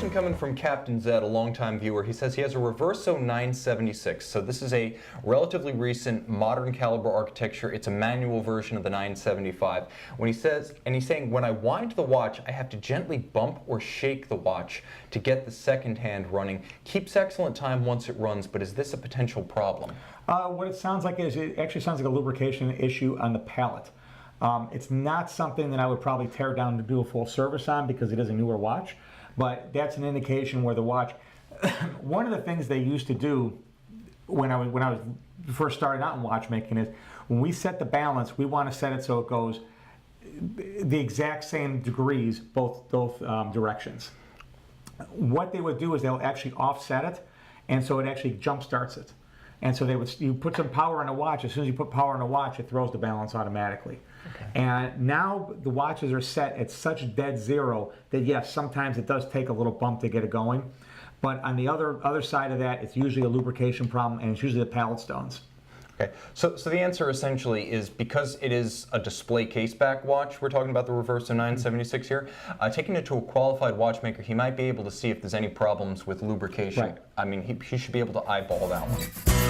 question coming from Captain Zed, a longtime viewer. He says he has a Reverso 976. So this is a relatively recent modern caliber architecture. It's a manual version of the 975. When he says, and he's saying, when I wind the watch, I have to gently bump or shake the watch to get the second hand running. Keeps excellent time once it runs, but is this a potential problem? What it sounds like is it actually sounds like a lubrication issue on the pallet. It's not something that I would probably tear down to do a full service on because it is a newer watch, but that's an indication where the watch, one of the things they used to do when I was first starting out in watchmaking is when we set the balance, we want to set it so it goes the exact same degrees, both directions. What they would do is they'll actually offset it, and so it actually jump starts it. And so you put some power on the watch. As soon as you put power on the watch, it throws the balance automatically. Okay. And now the watches are set at such dead zero that yes, sometimes it does take a little bump to get it going. But on the other side of that, it's usually a lubrication problem, and it's usually the pallet stones. Okay, so the answer essentially is because it is a display case back watch, we're talking about the Reverso 976 here, taking it to a qualified watchmaker, he might be able to see if there's any problems with lubrication. Right. I mean, he should be able to eyeball that one.